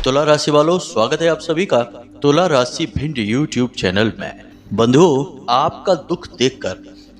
तुला राशि वालों, स्वागत है आप सभी का तुला राशि भिंड यूट्यूब चैनल में। बंधुओं, आपका दुख देखकर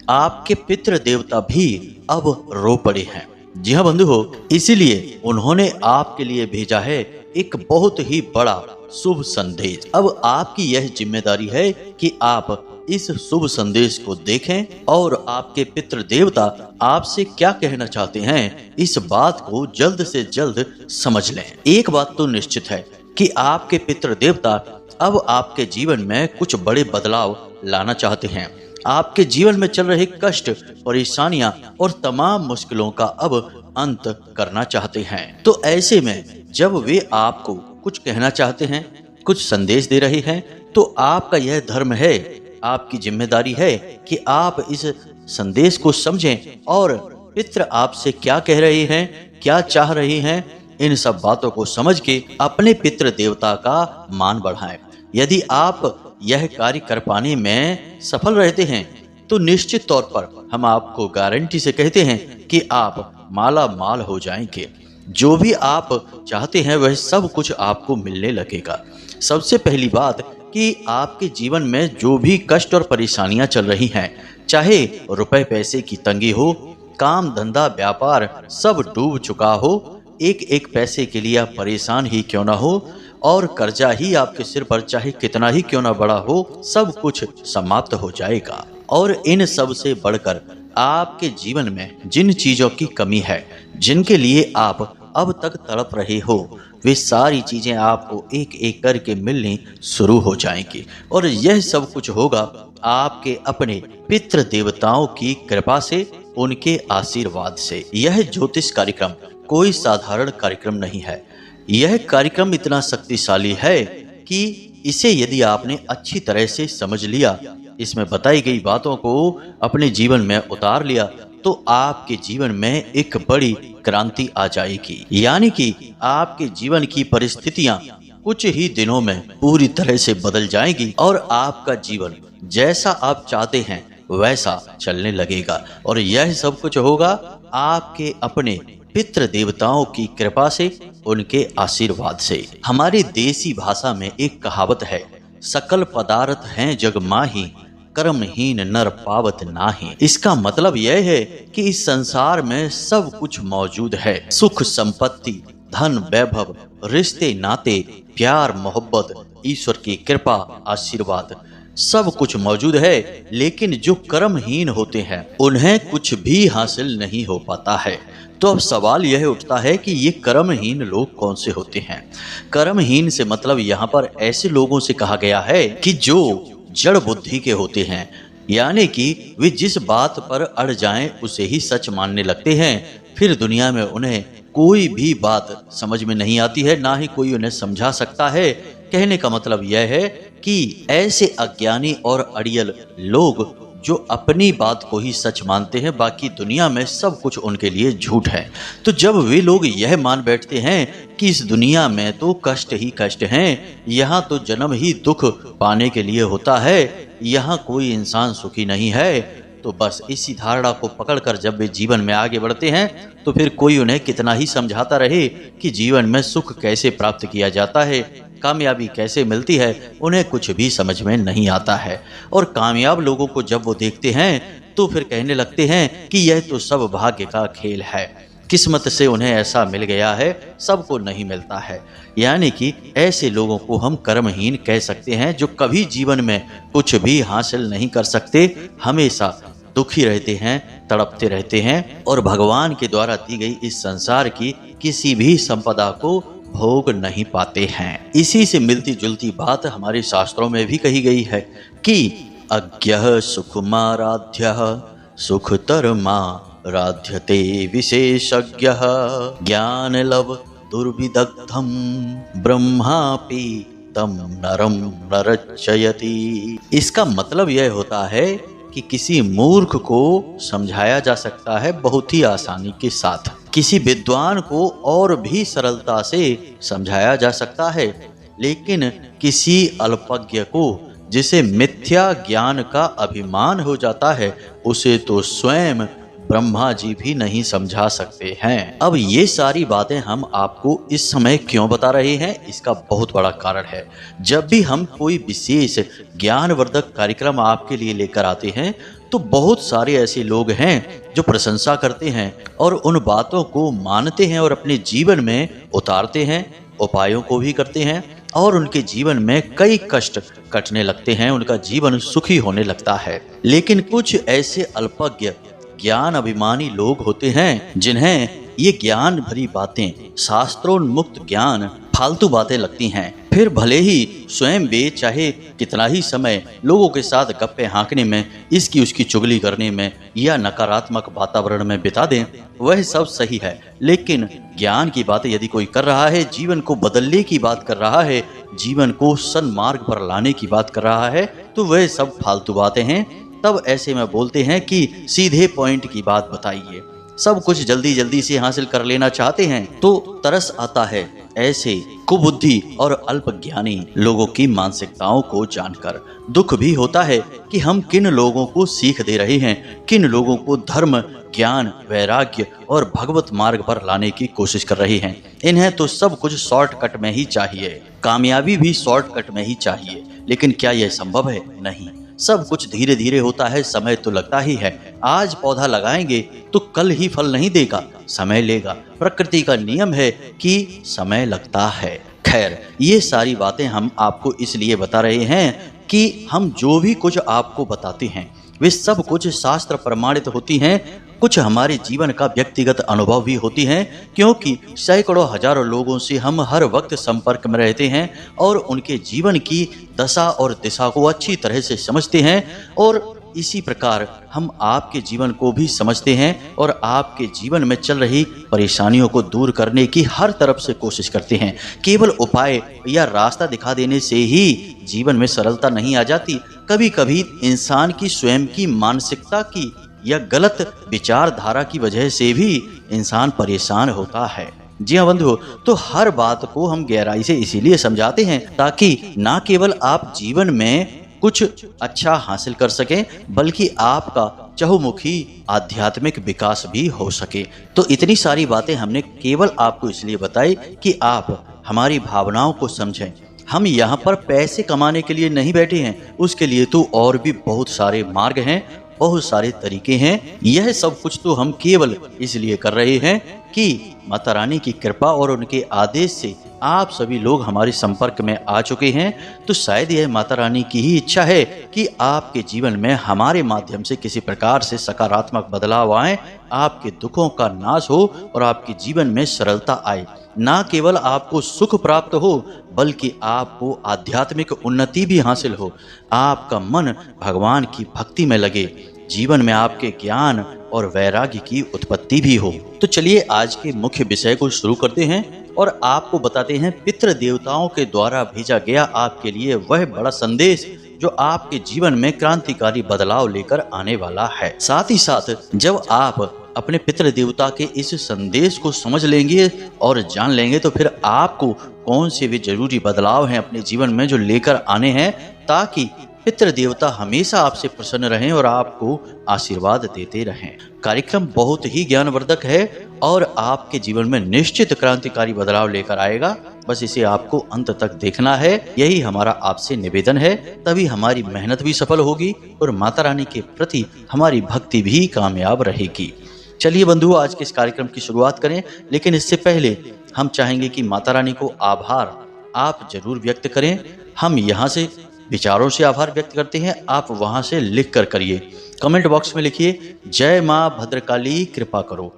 आपके पितृ देवता भी अब रो पड़े हैं। जी हाँ बंधुओं, इसीलिए उन्होंने आपके लिए भेजा है एक बहुत ही बड़ा शुभ संदेश। अब आपकी यह जिम्मेदारी है कि आप इस शुभ संदेश को देखें और आपके पितृ देवता आपसे क्या कहना चाहते हैं, इस बात को जल्द से जल्द समझ लें। एक बात तो निश्चित है कि आपके पितृ देवता अब आपके जीवन में कुछ बड़े बदलाव लाना चाहते हैं। आपके जीवन में चल रहे कष्ट, परेशानियां और तमाम मुश्किलों का अब अंत करना चाहते हैं। तो ऐसे में जब वे आपको कुछ कहना चाहते हैं, कुछ संदेश दे रहे हैं, तो आपका यह धर्म है, आपकी जिम्मेदारी है कि आप इस संदेश को समझें और पितृ आपसे क्या कह रहे हैं, क्या चाह रहे हैं, इन सब बातों को समझ के अपने पितृ देवता का मान बढ़ाएं। यदि आप यह कार्य कर पाने में सफल रहते हैं तो निश्चित तौर पर हम आपको गारंटी से कहते हैं कि आप माला माल हो जाएंगे। जो भी आप चाहते हैं वह सब कुछ आपको मिलने लगेगा। सबसे पहली बात कि आपके जीवन में जो भी कष्ट और परेशानियां चल रही हैं, चाहे रुपए पैसे की तंगी हो, काम धंधा व्यापार सब डूब चुका हो, एक एक पैसे के लिए आप परेशान ही क्यों ना हो और कर्जा ही आपके सिर पर चाहे कितना ही क्यों ना बड़ा हो, सब कुछ समाप्त हो जाएगा। और इन सब से बढ़कर आपके जीवन में जिन चीजों की कमी है, जिनके लिए आप अब तक तड़प रहे हो, वे सारी चीजें आपको एक एक करके मिलनी शुरू हो जाएंगी। और यह सब कुछ होगा आपके अपने पितृ देवताओं की कृपा से, उनके आशीर्वाद से। यह ज्योतिष कार्यक्रम कोई साधारण कार्यक्रम नहीं है। यह कार्यक्रम इतना शक्तिशाली है कि इसे यदि आपने अच्छी तरह से समझ लिया, इसमें बताई गई बातों को अपने जीवन में उतार लिया, तो आपके जीवन में एक बड़ी क्रांति आ जाएगी। यानी कि आपके जीवन की परिस्थितियां कुछ ही दिनों में पूरी तरह से बदल जाएंगी और आपका जीवन जैसा आप चाहते हैं वैसा चलने लगेगा। और यह सब कुछ होगा आपके अपने पितृ देवताओं की कृपा से, उनके आशीर्वाद से। हमारी देसी भाषा में एक कहावत है, सकल पदार्थ हैं जग माही, कर्महीन नर पावत नाही। इसका मतलब यह है कि इस संसार में सब कुछ मौजूद है। सुख संपत्ति, धन वैभव, रिश्ते नाते, प्यार मोहब्बत, ईश्वर की कृपा आशीर्वाद, सब कुछ मौजूद है। लेकिन जो कर्महीन होते हैं उन्हें कुछ भी हासिल नहीं हो पाता है। तो अब सवाल यह उठता है कि ये कर्महीन लोग कौन से होते हैं। कर्महीन से मतलब यहाँ पर ऐसे लोगों से कहा गया है कि जो जड़ बुद्धि के होते हैं, यानी कि वे जिस बात पर अड़ जाएं उसे ही सच मानने लगते हैं। फिर दुनिया में उन्हें कोई भी बात समझ में नहीं आती है, ना ही कोई उन्हें समझा सकता है। कहने का मतलब यह है कि ऐसे अज्ञानी और अड़ियल लोग जो अपनी बात को ही सच मानते हैं, बाकी दुनिया में सब कुछ उनके लिए झूठ है। तो जब वे लोग यह मान बैठते हैं कि इस दुनिया में तो कष्ट ही कष्ट हैं, यहाँ तो जन्म ही दुख पाने के लिए होता है, यहाँ कोई इंसान सुखी नहीं है, तो बस इसी धारणा को पकड़कर जब वे जीवन में आगे बढ़ते हैं तो फिर कोई उन्हें कितना ही समझाता रहे कि जीवन में सुख कैसे प्राप्त किया जाता है, कामयाबी कैसे मिलती है, उन्हें कुछ भी समझ में नहीं आता है। और कामयाब लोगों को जब वो देखते हैं तो फिर कहने लगते हैं कि यह तो सब भाग्य का खेल है, किस्मत से उन्हें ऐसा मिल गया है, सबको नहीं मिलता है। यानी कि ऐसे लोगों को हम कर्महीन कह सकते हैं, जो कभी जीवन में कुछ भी हासिल नहीं कर सकते, हमेशा दुखी रहते हैं, तड़पते रहते हैं और भगवान के द्वारा दी गई इस संसार की किसी भी संपदा को भोग नहीं पाते हैं। इसी से मिलती जुलती बात हमारे शास्त्रों में भी कही गई है कि अज्ञः सुखमाराध्यः सुखतरमा राध्यते विशेषज्ञः ज्ञान लव दुर्विदग्धम ब्रह्मापि तम नरम नरचयति। इसका मतलब यह होता है कि किसी मूर्ख को समझाया जा सकता है बहुत ही आसानी के साथ, किसी विद्वान को और भी सरलता से समझाया जा सकता है, लेकिन किसी अल्पज्ञ को, जिसे मिथ्या ज्ञान का अभिमान हो जाता है, उसे तो स्वयं ब्रह्मा जी भी नहीं समझा सकते हैं। अब ये सारी बातें हम आपको इस समय क्यों बता रहे हैं, इसका बहुत बड़ा कारण है। जब भी हम कोई विशेष ज्ञानवर्धक कार्यक्रम आपके लिए लेकर आते हैं तो बहुत सारे ऐसे लोग हैं जो प्रशंसा करते हैं और उन बातों को मानते हैं और अपने जीवन में उतारते हैं, उपायों को भी करते हैं और उनके जीवन में कई कष्ट कटने लगते हैं, उनका जीवन सुखी होने लगता है। लेकिन कुछ ऐसे अल्पज्ञ ज्ञान अभिमानी लोग होते हैं जिन्हें ये ज्ञान भरी बातें, शास्त्रोन्मुक्त ज्ञान फालतू बातें लगती हैं। फिर भले ही स्वयं वे चाहे कितना ही समय लोगों के साथ गप्पे हाँकने में, इसकी उसकी चुगली करने में या नकारात्मक वातावरण में बिता दें, वह सब सही है। लेकिन ज्ञान की बातें यदि कोई कर रहा है, जीवन को बदलने की बात कर रहा है, जीवन को सन्मार्ग पर लाने की बात कर रहा है, तो वह सब फालतू बातें हैं। तब ऐसे में बोलते हैं कि सीधे पॉइंट की बात बताइए। सब कुछ जल्दी जल्दी से हासिल कर लेना चाहते हैं तो तरस आता है ऐसे कुबुद्धि और अल्पज्ञानी लोगों की मानसिकताओं को जानकर। दुख भी होता है कि हम किन लोगों को सीख दे रहे हैं, किन लोगों को धर्म, ज्ञान, वैराग्य और भगवत मार्ग पर लाने की कोशिश कर रहे हैं। इन्हें तो सब कुछ शॉर्टकट में ही चाहिए, कामयाबी भी शॉर्टकट में ही चाहिए। लेकिन क्या यह संभव है? नहीं। सब कुछ धीरे धीरे होता है, समय तो लगता ही है। आज पौधा लगाएंगे तो कल ही फल नहीं देगा, समय लेगा। प्रकृति का नियम है कि समय लगता है। खैर, ये सारी बातें हम आपको इसलिए बता रहे हैं कि हम जो भी कुछ आपको बताते हैं वे सब कुछ शास्त्र प्रमाणित होती हैं। कुछ हमारे जीवन का व्यक्तिगत अनुभव भी होती हैं, क्योंकि सैकड़ों हजारों लोगों से हम हर वक्त संपर्क में रहते हैं और उनके जीवन की दशा और दिशा को अच्छी तरह से समझते हैं। और इसी प्रकार हम आपके जीवन को भी समझते हैं और आपके जीवन में चल रही परेशानियों को दूर करने की हर तरफ से कोशिश करते हैं। केवल उपाय या रास्ता दिखा देने से ही जीवन में सरलता नहीं आ जाती। कभी कभी इंसान की स्वयं की मानसिकता की या गलत विचारधारा की वजह से भी इंसान परेशान होता है। जी हाँ बंधुओं, तो हर बात को हम गहराई से इसीलिए समझाते हैं ताकि ना केवल आप जीवन में कुछ अच्छा हासिल कर सकें, बल्कि आपका चहुमुखी आध्यात्मिक विकास भी हो सके। तो इतनी सारी बातें हमने केवल आपको इसलिए बताई कि आप हमारी भावनाओं को समझें। हम यहाँ पर पैसे कमाने के लिए नहीं बैठे हैं, उसके लिए तो और भी बहुत सारे मार्ग हैं, बहुत सारे तरीके हैं। यह सब कुछ तो हम केवल इसलिए कर रहे हैं कि माता रानी की कृपा और उनके आदेश से आप सभी लोग हमारे संपर्क में आ चुके हैं। तो शायद यह माता रानी की ही इच्छा है कि आपके जीवन में हमारे माध्यम से किसी प्रकार से सकारात्मक बदलाव आए, आपके दुखों का नाश हो और आपके जीवन में सरलता आए। ना केवल आपको सुख प्राप्त हो, बल्कि आपको आध्यात्मिक उन्नति भी हासिल हो, आपका मन भगवान की भक्ति में लगे, जीवन में आपके ज्ञान और वैराग्य की उत्पत्ति भी हो। तो चलिए आज के मुख्य विषय को शुरू करते हैं और आपको बताते हैं पितृ देवताओं के द्वारा भेजा गया आपके लिए वह बड़ा संदेश जो आपके जीवन में क्रांतिकारी बदलाव लेकर आने वाला है। साथ ही साथ जब आप अपने पितृ देवता के इस संदेश को समझ लेंगे और जान लेंगे तो फिर आपको कौन से भी जरूरी बदलाव हैं अपने जीवन में जो लेकर आने हैं, ताकि पितृ देवता हमेशा आपसे प्रसन्न रहें और आपको आशीर्वाद देते रहें। कार्यक्रम बहुत ही ज्ञानवर्धक है और आपके जीवन में निश्चित क्रांतिकारी बदलाव लेकर आएगा। बस इसे आपको अंत तक देखना है, यही हमारा आपसे निवेदन है। तभी हमारी मेहनत भी सफल होगी और माता रानी के प्रति हमारी भक्ति भी कामयाब रहेगी। चलिए बंधुओं, आज के इस कार्यक्रम की शुरुआत करें, लेकिन इससे पहले हम चाहेंगे कि माता रानी को आभार आप जरूर व्यक्त करें। हम यहाँ से विचारों से आभार व्यक्त करते हैं, आप वहां से लिख कर करिए। कमेंट बॉक्स में लिखिए जय माँ भद्रकाली कृपा करो।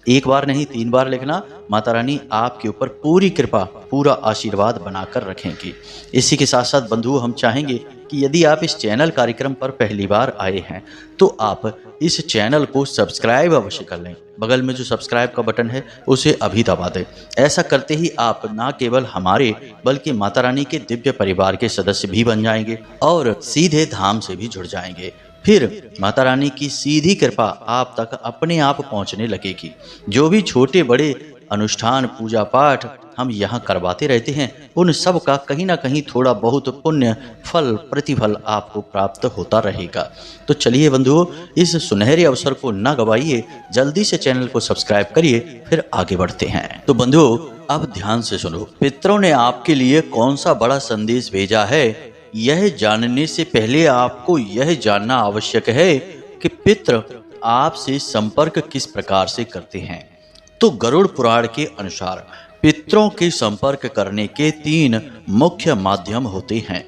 एक बार नहीं 3 बार लिखना। माता रानी आपके ऊपर पूरी कृपा, पूरा आशीर्वाद बनाकर रखेंगी। इसी के साथ साथ बंधुओं, हम चाहेंगे कि यदि आप इस चैनल कार्यक्रम पर पहली बार आए हैं तो आप इस चैनल को सब्सक्राइब अवश्य कर लें। बगल में जो सब्सक्राइब का बटन है उसे अभी दबा दें। ऐसा करते ही आप न केवल हमारे बल्कि माता रानी के दिव्य परिवार के सदस्य भी बन जाएंगे और सीधे धाम से भी जुड़ जाएंगे। फिर माता रानी की सीधी कृपा आप तक अपने आप पहुंचने लगेगी। जो भी छोटे बड़े अनुष्ठान पूजा पाठ हम यहाँ करवाते रहते हैं, उन सब का कहीं ना कहीं थोड़ा बहुत पुण्य फल प्रतिफल आपको प्राप्त होता रहेगा। तो चलिए बंधुओं, इस सुनहरे अवसर को ना गवाइए, जल्दी से चैनल को सब्सक्राइब करिए, फिर आगे बढ़ते हैं। तो बंधुओं, अब ध्यान से सुनो, पितरों ने आपके लिए कौन सा बड़ा संदेश भेजा है, यह जानने से पहले आपको यह जानना आवश्यक है कि पितृ आपसे संपर्क किस प्रकार से करते हैं। तो गरुड़ पुराण के अनुसार पितरों के संपर्क करने के 3 मुख्य माध्यम होते हैं,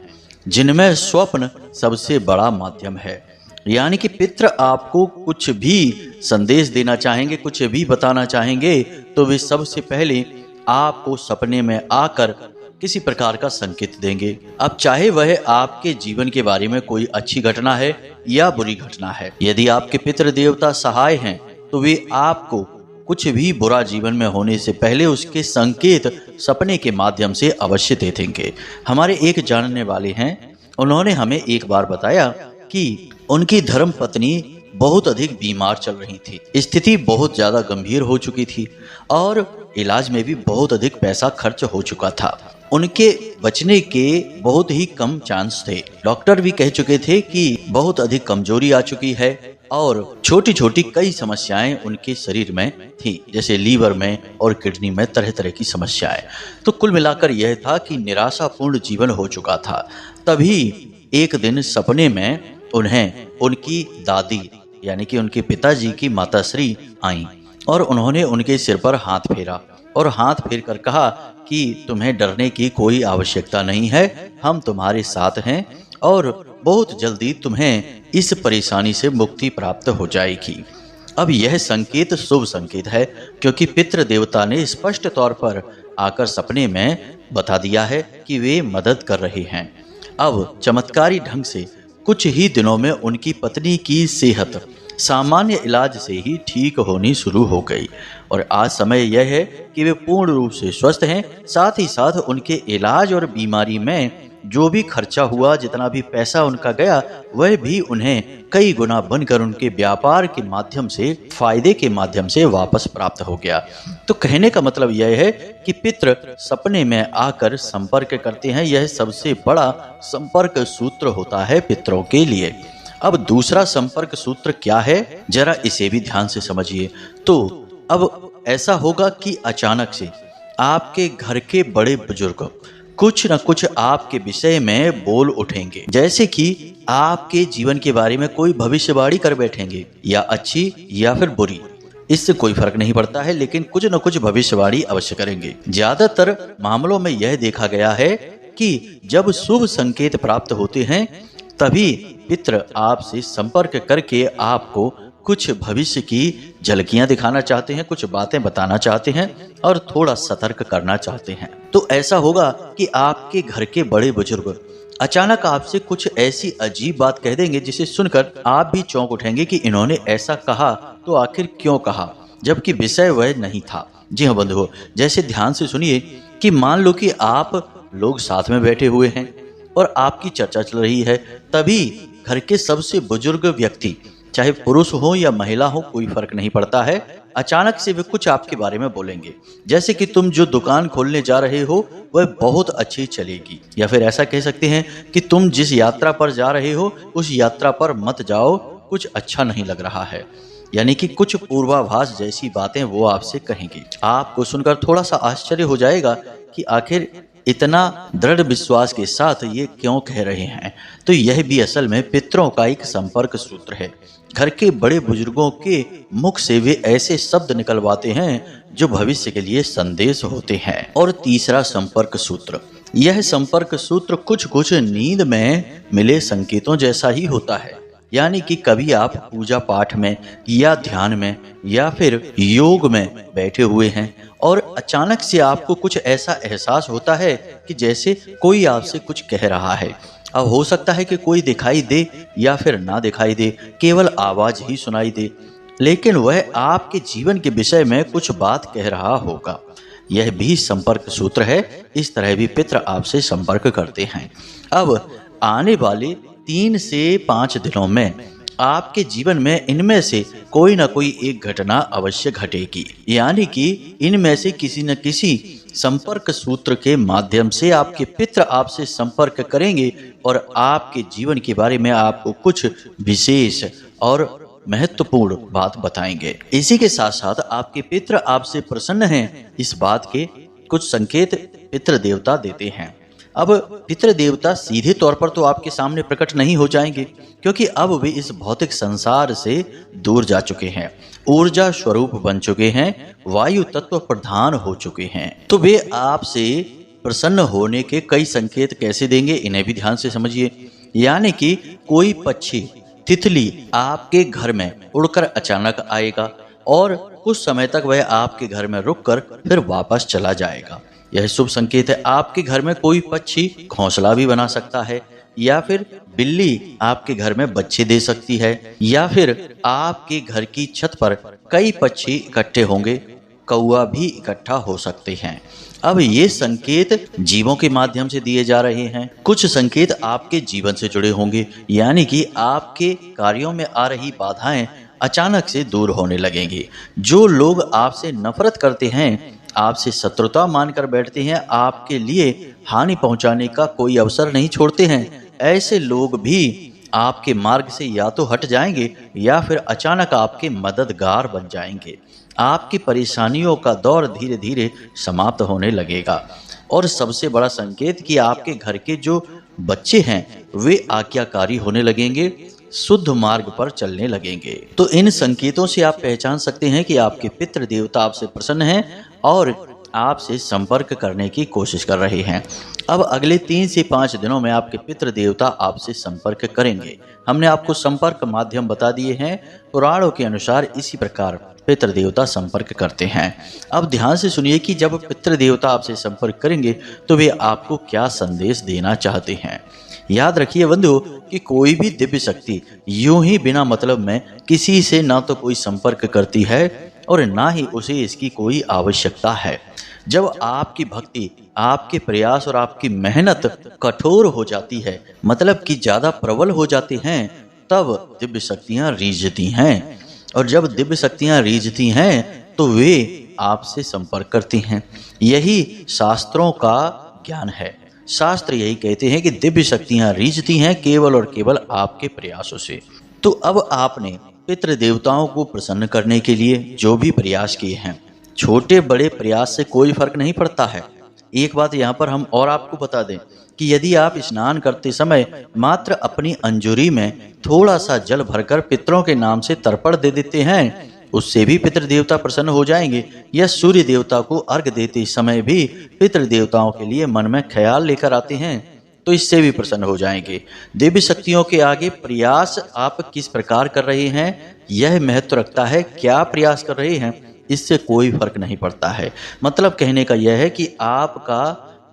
जिनमें स्वप्न सबसे बड़ा माध्यम है। यानी कि पितृ आपको कुछ भी संदेश देना चाहेंगे, कुछ भी बताना चाहेंगे, तो वे सबसे पहले आपको सपने में आकर किसी प्रकार का संकेत देंगे। अब चाहे वह आपके जीवन के बारे में कोई अच्छी घटना है या बुरी घटना है। यदि आपके पितृ देवता सहाय हैं तो वे आपको कुछ भी बुरा जीवन में होने से पहले उसके संकेत सपने के माध्यम से अवश्य दे देंगे। हमारे एक जानने वाले हैं, उन्होंने हमें एक बार बताया कि उनकी धर्म पत्नी बहुत अधिक बीमार चल रही थी, स्थिति बहुत ज्यादा गंभीर हो चुकी थी और इलाज में भी बहुत अधिक पैसा खर्च हो चुका था। उनके बचने के बहुत ही कम चांस थे। डॉक्टर भी कह चुके थे कि बहुत अधिक कमजोरी आ चुकी है और छोटी छोटी कई समस्याएं उनके शरीर में थी, जैसे लीवर में और किडनी में तरह तरह की समस्याएं। तो कुल मिलाकर यह था कि निराशापूर्ण जीवन हो चुका था। तभी एक दिन सपने में उन्हें उनकी दादी यानी कि उनके पिताजी की माताश्री आई और उन्होंने उनके सिर पर हाथ फेरा और हाथ फेर कर कहा कि तुम्हें डरने की कोई आवश्यकता नहीं है, हम तुम्हारे साथ हैं और बहुत जल्दी तुम्हें इस परेशानी से मुक्ति प्राप्त हो जाएगी। अब यह संकेत शुभ संकेत है, क्योंकि पितृ देवता ने स्पष्ट तौर पर आकर सपने में बता दिया है कि वे मदद कर रहे हैं। अब चमत्कारी ढंग से कुछ ही दिनों में उनकी पत्नी की सेहत सामान्य इलाज से ही ठीक होनी शुरू हो गई और आज समय यह है कि वे पूर्ण रूप से स्वस्थ हैं। साथ ही साथ उनके इलाज और बीमारी में जो भी खर्चा हुआ, जितना भी पैसा उनका गया, वह भी उन्हें कई गुना बनकर उनके व्यापार के माध्यम से, फायदे के माध्यम से वापस प्राप्त हो गया। तो कहने का मतलब यह है कि पितृ सपने में आकर संपर्क करते हैं, यह सबसे बड़ा संपर्क सूत्र होता है पितरों के लिए। अब दूसरा संपर्क सूत्र क्या है, जरा इसे भी ध्यान से समझिए। तो अब ऐसा होगा कि अचानक से आपके घर के बड़े बुजुर्ग कुछ न कुछ आपके विषय में बोल उठेंगे, जैसे कि आपके जीवन के बारे में कोई भविष्यवाणी कर बैठेंगे, या अच्छी या फिर बुरी, इससे कोई फर्क नहीं पड़ता है, लेकिन कुछ न कुछ भविष्यवाणी अवश्य करेंगे। ज्यादातर मामलों में यह देखा गया है कि जब शुभ संकेत प्राप्त होते हैं तभी पितृ आपसे संपर्क करके आपको कुछ भविष्य की झलकियां दिखाना चाहते हैं, कुछ बातें बताना चाहते हैं और थोड़ा सतर्क करना चाहते हैं। तो ऐसा होगा कि आपके घर के बड़े बुजुर्ग अचानक आपसे कुछ ऐसी अजीब बात कह देंगे जिसे सुनकर आप भी चौंक उठेंगे कि इन्होंने ऐसा कहा तो आखिर क्यों कहा, जबकि विषय वह नहीं था। जी हाँ बंधुओं, जैसे ध्यान से सुनिए कि मान लो कि आप लोग साथ में बैठे हुए हैं और आपकी चर्चा चल रही है, तभी घर के सबसे बुजुर्ग व्यक्ति, चाहे पुरुष हो या महिला हो, कोई फर्क नहीं पड़ता है, अचानक से वे कुछ आपके बारे में बोलेंगे, जैसे कि तुम जो दुकान खोलने जा रहे हो वह बहुत अच्छी चलेगी, या फिर ऐसा कह सकते हैं कि तुम जिस यात्रा पर जा रहे हो उस यात्रा पर मत जाओ, कुछ अच्छा नहीं लग रहा है। यानी कि कुछ पूर्वाभास जैसी बातें वो आपसे कहेंगे। आपको सुनकर थोड़ा सा आश्चर्य हो जाएगा कि आखिर इतना दृढ़ विश्वास के साथ ये क्यों कह रहे हैं। तो यह भी असल में पितरों का एक संपर्क सूत्र है। घर के बड़े बुजुर्गों के मुख से वे ऐसे शब्द निकलवाते हैं जो भविष्य के लिए संदेश होते हैं। और तीसरा संपर्क सूत्र, यह संपर्क सूत्र कुछ कुछ नींद में मिले संकेतों जैसा ही होता है। यानी कि कभी आप पूजा पाठ में या ध्यान में या फिर योग में बैठे हुए हैं और अचानक से आपको कुछ ऐसा एहसास होता है कि जैसे कोई आपसे कुछ कह रहा है। अब हो सकता है कि कोई दिखाई दे या फिर ना दिखाई दे, केवल आवाज ही सुनाई दे, लेकिन वह आपके जीवन के विषय में कुछ बात कह रहा होगा। यह भी संपर्क सूत्र है। इस तरह भी पितर आपसे संपर्क करते हैं। अब आने वाले 3 से 5 दिनों में आपके जीवन में इनमें से कोई ना कोई एक घटना अवश्य घटेगी। यानी कि इनमें से किसी न किसी संपर्क सूत्र के माध्यम से आपके पितृ आपसे संपर्क करेंगे और आपके जीवन के बारे में आपको कुछ विशेष और महत्वपूर्ण बात बताएंगे। इसी के साथ साथ आपके पितृ आपसे प्रसन्न हैं, इस बात के कुछ संकेत पितृ देवता देते हैं। अब पितृ देवता सीधे तौर पर तो आपके सामने प्रकट नहीं हो जाएंगे, क्योंकि अब वे इस भौतिक संसार से दूर जा चुके हैं, ऊर्जा स्वरूप बन चुके हैं, वायु तत्व प्रधान हो चुके हैं। तो वे आपसे प्रसन्न होने के कई संकेत कैसे देंगे, इन्हें भी ध्यान से समझिए। यानी कि कोई पक्षी, तितली आपके घर में उड़कर अचानक आएगा और कुछ समय तक वह आपके घर में रुककर फिर वापस चला जाएगा। यह शुभ संकेत है। आपके घर में कोई पक्षी घोंसला भी बना सकता है, या फिर बिल्ली आपके घर में बच्चे दे सकती है, या फिर आपके घर की छत पर कई पक्षी इकट्ठे होंगे, कौवा भी इकट्ठा हो सकते हैं। अब ये संकेत जीवों के माध्यम से दिए जा रहे हैं। कुछ संकेत आपके जीवन से जुड़े होंगे, यानी कि आपके कार्यों में आ रही बाधाएं अचानक से दूर होने लगेंगी। जो लोग आपसे नफरत करते हैं, आपसे शत्रुता मानकर बैठते हैं, आपके लिए हानि पहुंचाने का कोई अवसर नहीं छोड़ते हैं, ऐसे लोग भी आपके मार्ग से या तो हट जाएंगे या फिर अचानक आपके मददगार बन जाएंगे। आपकी परेशानियों का दौर धीरे धीरे समाप्त होने लगेगा। और सबसे बड़ा संकेत कि आपके घर के जो बच्चे हैं वे आज्ञाकारी होने लगेंगे, शुद्ध मार्ग पर चलने लगेंगे। तो इन संकेतों से आप पहचान सकते हैं कि आपके पितृ देवता आपसे प्रसन्न हैं और आपसे संपर्क करने की कोशिश कर रहे हैं। अब अगले 3 से 5 दिनों में आपके पितृ देवता आपसे संपर्क करेंगे। हमने आपको संपर्क माध्यम बता दिए हैं। पुराणों के अनुसार इसी प्रकार पितृ देवता संपर्क करते हैं। अब ध्यान से सुनिए कि जब पितृ देवता आपसे संपर्क करेंगे तो वे आपको क्या संदेश देना चाहते हैं। याद रखिए बंधु कि कोई भी दिव्य शक्ति यूं ही बिना मतलब में किसी से ना तो कोई संपर्क करती है और ना ही उसे इसकी कोई आवश्यकता है। जब आपकी भक्ति, आपके प्रयास और आपकी मेहनत कठोर हो जाती है, मतलब कि ज्यादा प्रबल हो जाते हैं, तब दिव्य शक्तियां रीझती हैं। और जब दिव्य शक्तियां रीझती हैं तो वे आपसे संपर्क करती हैं। यही शास्त्रों का ज्ञान है। शास्त्र यही कहते हैं कि दिव्य शक्तियां रीझती हैं केवल और केवल आपके प्रयासों से। तो अब आपने पितृ देवताओं को प्रसन्न करने के लिए जो भी प्रयास किए हैं, छोटे बड़े प्रयास से कोई फर्क नहीं पड़ता है। एक बात यहाँ पर हम और आपको बता दें कि यदि आप स्नान करते समय मात्र अपनी अंजुरी में थोड़ा सा जल भरकर पितरों के नाम से तर्पण दे देते हैं, उससे भी पितृ देवता प्रसन्न हो जाएंगे। या सूर्य देवता को अर्घ देते समय भी पितृ देवताओं के लिए मन में ख्याल लेकर आते हैं, तो इससे भी प्रसन्न हो जाएंगे। दिव्य शक्तियों के आगे प्रयास आप किस प्रकार कर रहे हैं यह महत्व रखता है। क्या प्रयास कर रहे हैं इससे कोई फर्क नहीं पड़ता है। मतलब कहने का यह है कि आपका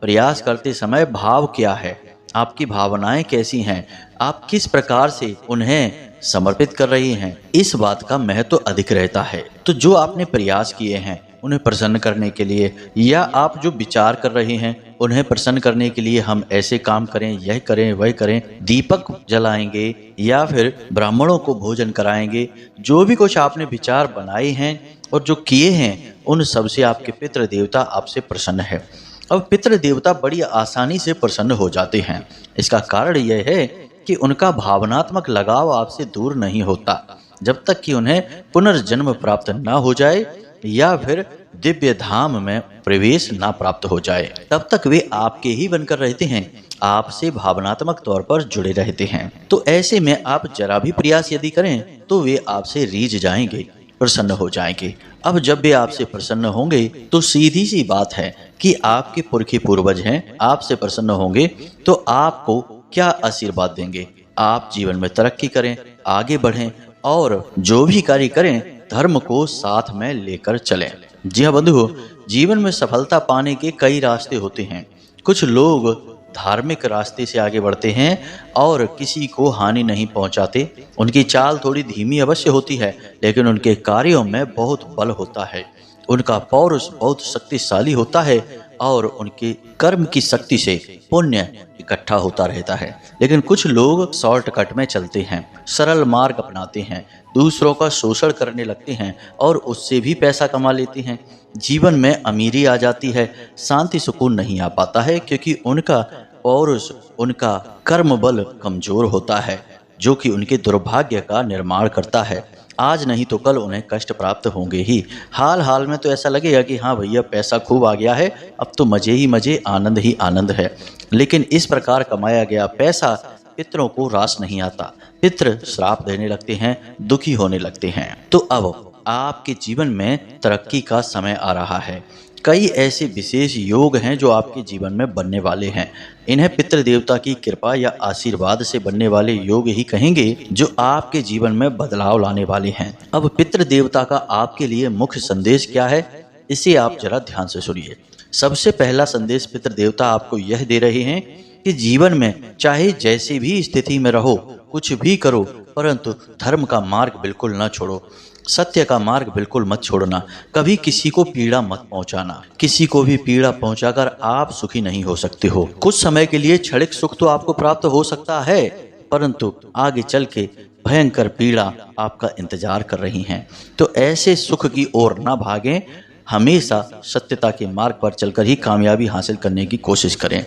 प्रयास करते समय भाव क्या है, आपकी भावनाएं कैसी हैं, आप किस प्रकार से उन्हें समर्पित कर रही हैं, इस बात का महत्व अधिक रहता है। तो जो आपने प्रयास किए हैं उन्हें प्रसन्न करने के लिए, या आप जो विचार कर रहे हैं उन्हें प्रसन्न करने के लिए, हम ऐसे काम करें, यह करें, वह करें, दीपक जलाएंगे या फिर ब्राह्मणों को भोजन कराएंगे, जो भी कुछ आपने विचार बनाए हैं और जो किए हैं, उन सब से आपके पितृ देवता आपसे प्रसन्न है। अब पितृ देवता बड़ी आसानी से प्रसन्न हो जाते हैं। इसका कारण यह है कि उनका भावनात्मक लगाव आपसे दूर नहीं होता। जब तक कि उन्हें पुनर्जन्म प्राप्त न हो जाए या फिर दिव्य धाम में प्रवेश ना प्राप्त हो जाए, तब तक वे आपके ही बनकर रहते हैं, आपसे भावनात्मक तौर पर जुड़े रहते हैं। तो ऐसे में आप जरा भी प्रयास यदि करें तो वे आपसे रीझ जाएंगे, प्रसन्न हो जाएंगे। अब जब वे आपसे प्रसन्न होंगे तो सीधी सी बात है कि आपके पुरखे पूर्वज हैं, आपसे प्रसन्न होंगे तो आपको क्या आशीर्वाद देंगे। आप जीवन में तरक्की करें, आगे बढ़ें और जो भी कार्य करें धर्म को साथ में लेकर चलें। जी हाँ बंधु, जीवन में सफलता पाने के कई रास्ते होते हैं। कुछ लोग धार्मिक रास्ते से आगे बढ़ते हैं और किसी को हानि नहीं पहुंचाते। उनकी चाल थोड़ी धीमी अवश्य होती है, लेकिन उनके कार्यों में बहुत बल होता है। उनका पौरुष बहुत शक्तिशाली होता है और उनके कर्म की शक्ति से पुण्य इकट्ठा होता रहता है। लेकिन कुछ लोग शॉर्टकट में चलते हैं, सरल मार्ग अपनाते हैं, दूसरों का शोषण करने लगते हैं और उससे भी पैसा कमा लेते हैं। जीवन में अमीरी आ जाती है, शांति सुकून नहीं आ पाता है, क्योंकि उनका पौरुष, उनका कर्म बल कमजोर होता है, जो कि उनके दुर्भाग्य का निर्माण करता है। आज नहीं तो कल उन्हें कष्ट प्राप्त होंगे ही। हाल हाल में तो ऐसा लगेगा कि हाँ भैया पैसा खूब आ गया है, अब तो मजे ही मजे, आनंद ही आनंद है। लेकिन इस प्रकार कमाया गया पैसा पितरों को रास नहीं आता। पितृ श्राप देने लगते हैं, दुखी होने लगते हैं। तो अब आपके जीवन में तरक्की का समय आ रहा है। कई ऐसे विशेष योग हैं जो आपके जीवन में बनने वाले हैं। इन्हें पितृ देवता की कृपा या आशीर्वाद से बनने वाले योग ही कहेंगे, जो आपके जीवन में बदलाव लाने वाले हैं। अब पितृ देवता का आपके लिए मुख्य संदेश क्या है, इसे आप जरा ध्यान से सुनिए। सबसे पहला संदेश पितृ देवता आपको यह दे रहे हैं कि जीवन में चाहे जैसी भी स्थिति में रहो, कुछ भी करो, परंतु धर्म का मार्ग बिल्कुल न छोड़ो, सत्य का मार्ग बिल्कुल मत छोड़ना, कभी किसी को पीड़ा मत पहुंचाना। किसी को भी पीड़ा पहुंचाकर आप सुखी नहीं हो सकते हो। कुछ समय के लिए क्षणिक सुख तो आपको प्राप्त हो सकता है, परंतु आगे चल के भयंकर पीड़ा आपका इंतजार कर रही है। तो ऐसे सुख की ओर ना भागें, हमेशा सत्यता के मार्ग पर चलकर ही कामयाबी हासिल करने की कोशिश करें।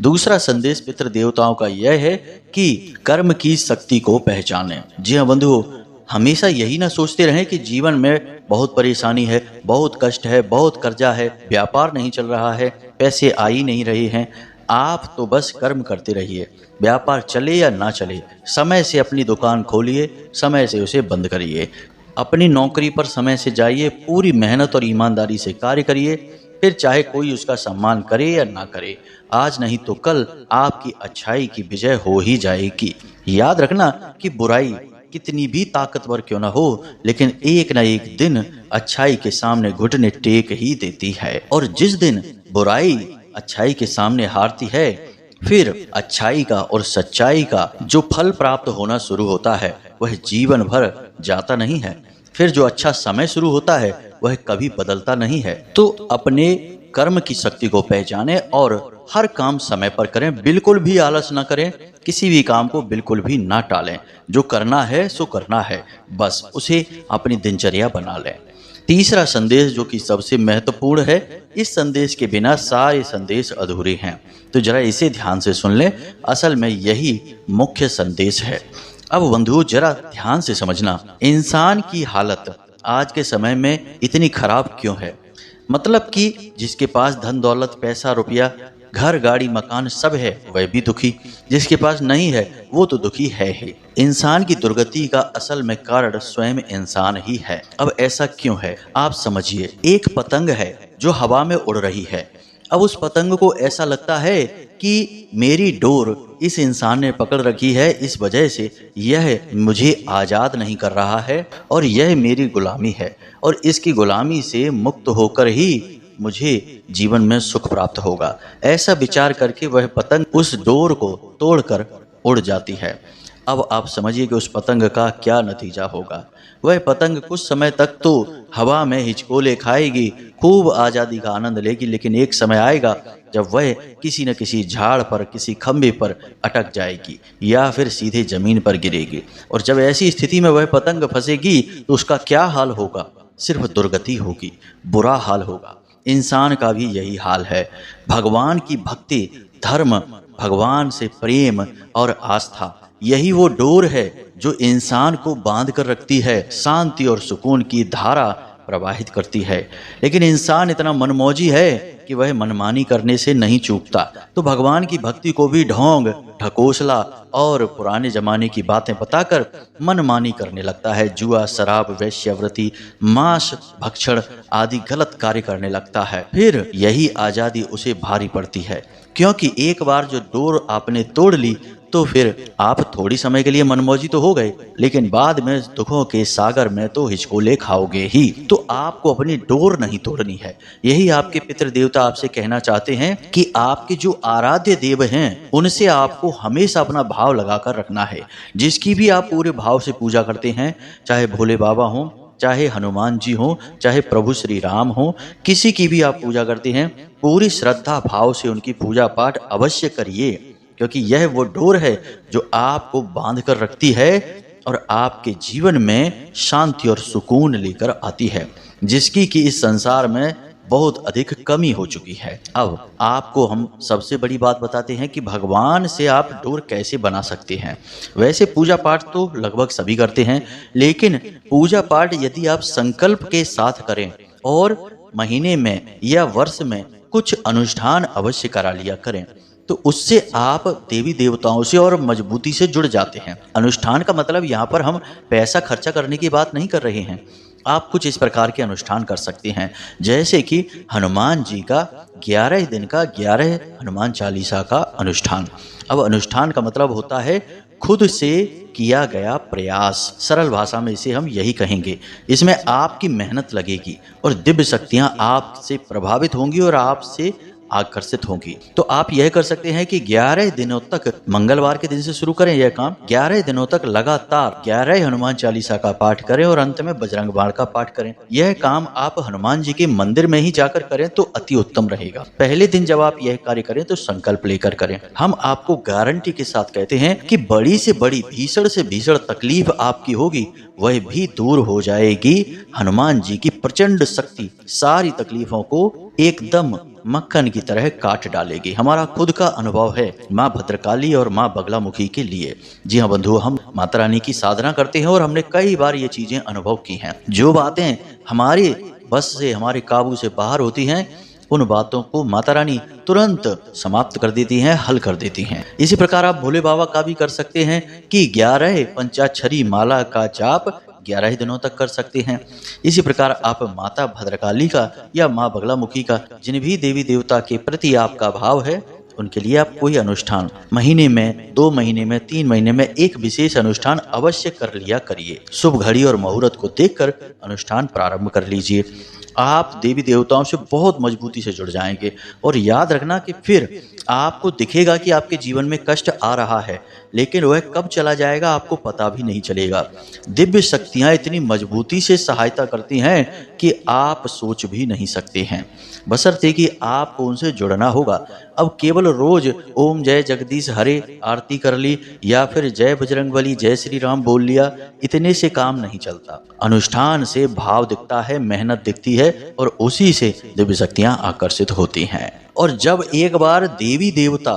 दूसरा संदेश पितृ देवताओं का यह है कि कर्म की शक्ति को पहचानें। जी हाँ बंधुओं, हमेशा यही ना सोचते रहें कि जीवन में बहुत परेशानी है, बहुत कष्ट है, बहुत कर्जा है, व्यापार नहीं चल रहा है, पैसे आ ही नहीं रहे हैं। आप तो बस कर्म करते रहिए, व्यापार चले या ना चले, समय से अपनी दुकान खोलिए, समय से उसे बंद करिए, अपनी नौकरी पर समय से जाइए, पूरी मेहनत और ईमानदारी से कार्य करिए, फिर चाहे कोई उसका सम्मान करे या ना करे, आज नहीं तो कल आपकी अच्छाई की विजय हो ही जाएगी। याद रखना कि बुराई कितनी भी ताकतवर क्यों ना हो, लेकिन एक न एक दिन अच्छाई के सामने घुटने टेक ही देती है। और जिस दिन बुराई अच्छाई के सामने हारती है, फिर अच्छाई का और सच्चाई का जो फल प्राप्त होना शुरू होता है, वह जीवन भर जाता नहीं है। फिर जो अच्छा समय शुरू होता है, वह कभी बदलता नहीं है। तो अपने कर्म की शक्ति को पहचानें और हर काम समय पर करें, बिल्कुल भी आलस ना करें, किसी भी काम को बिल्कुल भी ना टालें। जो करना है सो करना है, बस उसे अपनी दिनचर्या बना लें। तीसरा संदेश जो कि सबसे महत्वपूर्ण है, इस संदेश के बिना सारे संदेश अधूरे हैं। तो जरा इसे ध्यान से सुन लें, असल में यही मुख्य संदेश है। अब बंधुओं जरा ध्यान से समझना, इंसान की हालत आज के समय में इतनी खराब क्यों है? मतलब कि जिसके पास धन दौलत, पैसा रुपया, घर गाड़ी मकान सब है, वह भी दुखी। जिसके पास नहीं है वो तो दुखी है ही। इंसान की दुर्गति का असल में कारण स्वयं इंसान ही है। अब ऐसा क्यों है आप समझिए। एक पतंग है जो हवा में उड़ रही है। अब उस पतंग को ऐसा लगता है कि मेरी डोर इस इंसान ने पकड़ रखी है, इस वजह से यह मुझे आज़ाद नहीं कर रहा है और यह मेरी गुलामी है, और इसकी गुलामी से मुक्त होकर ही मुझे जीवन में सुख प्राप्त होगा। ऐसा विचार करके वह पतंग उस डोर को तोड़कर उड़ जाती है। अब आप समझिए कि उस पतंग का क्या नतीजा होगा। वह पतंग कुछ समय तक तो हवा में हिचकोले खाएगी, खूब आज़ादी का आनंद लेगी, लेकिन एक समय आएगा जब वह किसी न किसी झाड़ पर, किसी खंभे पर अटक जाएगी या फिर सीधे जमीन पर गिरेगी। और जब ऐसी स्थिति में वह पतंग फंसेगी तो उसका क्या हाल होगा? सिर्फ दुर्गति होगी, बुरा हाल होगा। इंसान का भी यही हाल है। भगवान की भक्ति, धर्म, भगवान से प्रेम और आस्था, यही वो डोर है जो इंसान को बांध कर रखती है, शांति और सुकून की धारा प्रवाहित करती है। लेकिन इंसान इतना मनमौजी है कि वह मनमानी करने से नहीं चूकता। तो भगवान की भक्ति को भी ढोंग, ढकोसला और पुराने जमाने की बातें बताकर मनमानी करने लगता है। जुआ, शराब, वेश्यावृत्ति, मांस भक्षण आदि गलत कार्य करने लगता है। फिर यही आज़ादी उसे भारी पड़ती है, क्योंकि एक बार जो डोर आपने तोड़ ली तो फिर आप थोड़ी समय के लिए मनमौजी तो हो गए, लेकिन बाद में दुखों के सागर में तो हिचकोले खाओगे ही। तो आपको अपनी डोर नहीं तोड़नी है। यही आपके पितृ देवता आपसे कहना चाहते हैं कि आपके जो आराध्य देव हैं, उनसे आपको हमेशा अपना भाव लगाकर रखना है। जिसकी भी आप पूरे भाव से पूजा करते हैं, चाहे भोले बाबा हों, चाहे हनुमान जी हो, चाहे प्रभु श्री राम हो, किसी की भी आप पूजा करते हैं, पूरी श्रद्धा भाव से उनकी पूजा पाठ अवश्य करिए, क्योंकि यह वो डोर है जो आपको बांध कर रखती है और आपके जीवन में शांति और सुकून लेकर आती है, जिसकी कि इस संसार में बहुत अधिक कमी हो चुकी है। अब आपको हम सबसे बड़ी बात बताते हैं कि भगवान से आप डोर कैसे बना सकते हैं। वैसे पूजा पाठ तो लगभग सभी करते हैं, लेकिन पूजा पाठ यदि आप संकल्प के साथ करें और महीने में या वर्ष में कुछ अनुष्ठान अवश्य करा लिया करें, तो उससे आप देवी देवताओं से और मजबूती से जुड़ जाते हैं। अनुष्ठान का मतलब यहाँ पर हम पैसा खर्चा करने की बात नहीं कर रहे हैं। आप कुछ इस प्रकार के अनुष्ठान कर सकते हैं, जैसे कि हनुमान जी का 11 दिन का 11 हनुमान चालीसा का अनुष्ठान। अब अनुष्ठान का मतलब होता है खुद से किया गया प्रयास, सरल भाषा में इसे हम यही कहेंगे। इसमें आपकी मेहनत लगेगी और दिव्य शक्तियां आपसे प्रभावित होंगी और आपसे आकर्षित होंगी। तो आप यह कर सकते हैं कि 11 दिनों तक, मंगलवार के दिन से शुरू करें यह काम, 11 दिनों तक लगातार 11 हनुमान चालीसा का पाठ करें और अंत में बजरंग बाण का पाठ करें। यह काम आप हनुमान जी के मंदिर में ही जाकर करें तो अति उत्तम रहेगा। पहले दिन जब आप यह कार्य करें तो संकल्प लेकर करें। हम आपको गारंटी के साथ कहते हैं कि बड़ी से बड़ी, भीषण से भीषण तकलीफ आपकी होगी वह भी दूर हो जाएगी। हनुमान जी की प्रचंड शक्ति सारी तकलीफों को एकदम मक्खन की तरह काट डालेगी। हमारा खुद का अनुभव है माँ भद्रकाली और माँ बगलामुखी के लिए। जी हाँ बंधुओं, हम माता रानी की साधना करते हैं और हमने कई बार ये चीजें अनुभव की हैं। जो बातें हमारे बस से, हमारे काबू से बाहर होती हैं, उन बातों को माता रानी तुरंत समाप्त कर देती हैं, हल कर देती हैं। इसी प्रकार आप भोले बाबा का भी कर सकते हैं कि 11 पंचाक्षरी माला का जाप 11 दिनों तक कर सकते हैं। इसी प्रकार आप माता भद्रकाली का या माँ बगलामुखी का, जिन भी देवी देवता के प्रति आपका भाव है, उनके लिए आप कोई अनुष्ठान महीने में, 2 महीने में, 3 महीने में एक विशेष अनुष्ठान अवश्य कर लिया करिए। शुभ घड़ी और मुहूर्त को देखकर अनुष्ठान प्रारंभ कर लीजिए। आप देवी देवताओं से बहुत मजबूती से जुड़ जाएंगे और याद रखना कि फिर आपको दिखेगा कि आपके जीवन में कष्ट आ रहा है, लेकिन वह कब चला जाएगा आपको पता भी नहीं चलेगा। दिव्य शक्तियां इतनी मजबूती से सहायता करती हैं कि आप सोच भी नहीं सकते हैं, बशर्ते कि आपको उनसे जुड़ना होगा। अब केवल रोज ओम जय जगदीश हरे आरती कर ली या फिर जय बजरंगबली, जय श्री राम बोल लिया, इतने से काम नहीं चलता। अनुष्ठान से भाव दिखता है, मेहनत दिखती है और उसी से दिव्य शक्तियां आकर्षित होती हैं। और जब एक बार देवी देवता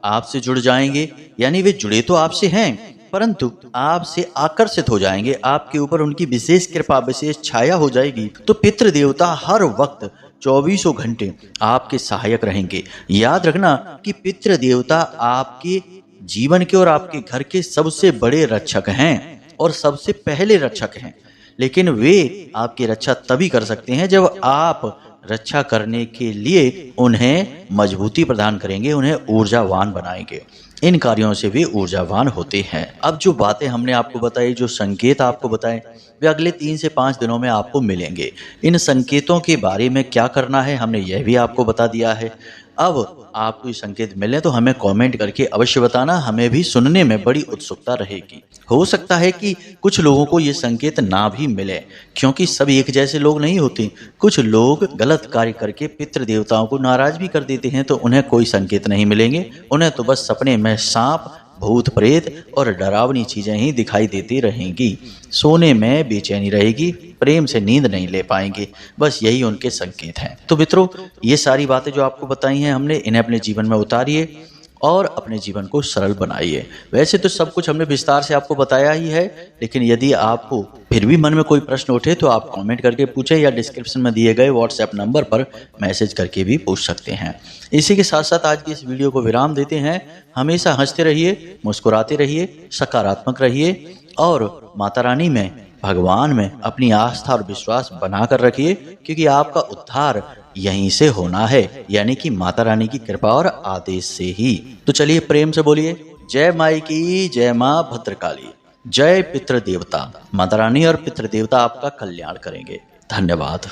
आपसे जुड़ जाएंगे, यानी वे जुड़े तो आपसे हैं परंतु आपसे आकर्षित हो जाएंगे, आपके ऊपर उनकी विशेष कृपा, विशेष छाया हो जाएगी, तो पितृ देवता हर वक्त 24 घंटे आपके सहायक रहेंगे। याद रखना कि पितृ देवता आपके जीवन के और आपके घर के सबसे बड़े रक्षक हैं और सबसे पहले रक्षक हैं, लेकिन वे आपकी रक्षा तभी कर सकते हैं जब आप रक्षा करने के लिए उन्हें मजबूती प्रदान करेंगे, उन्हें ऊर्जावान बनाएंगे। इन कार्यों से वे ऊर्जावान होते हैं। अब जो बातें हमने आपको बताई, जो संकेत आपको बताए, वे अगले 3 से 5 दिनों में आपको मिलेंगे। इन संकेतों के बारे में क्या करना है हमने यह भी आपको बता दिया है। अब आपको ये संकेत मिले तो हमें कमेंट करके अवश्य बताना, हमें भी सुनने में बड़ी उत्सुकता रहेगी। हो सकता है कि कुछ लोगों को ये संकेत ना भी मिले, क्योंकि सभी एक जैसे लोग नहीं होते। कुछ लोग गलत कार्य करके पितृ देवताओं को नाराज भी कर देते हैं, तो उन्हें कोई संकेत नहीं मिलेंगे। उन्हें तो बस सपने में सांप, भूत प्रेत और डरावनी चीजें ही दिखाई देती रहेंगी। सोने में बेचैनी रहेगी, प्रेम से नींद नहीं ले पाएंगे। बस यही उनके संकेत हैं। तो मित्रों, ये सारी बातें जो आपको बताई हैं हमने, इन्हें अपने जीवन में उतारिए और अपने जीवन को सरल बनाइए। वैसे तो सब कुछ हमने विस्तार से आपको बताया ही है, लेकिन यदि आपको फिर भी मन में कोई प्रश्न उठे तो आप कमेंट करके पूछें या डिस्क्रिप्शन में दिए गए व्हाट्सएप नंबर पर मैसेज करके भी पूछ सकते हैं। इसी के साथ साथ आज की इस वीडियो को विराम देते हैं। हमेशा हंसते रहिए, मुस्कुराते रहिए, सकारात्मक रहिए और माता रानी में, भगवान में अपनी आस्था और विश्वास बनाकर रखिए, क्योंकि आपका उद्धार यहीं से होना है, यानी कि माता रानी की कृपा और आदेश से ही। तो चलिए प्रेम से बोलिए, जय माई की, जय माँ भद्रकाली, जय पितृ देवता। माता रानी और पितृ देवता आपका कल्याण करेंगे। धन्यवाद।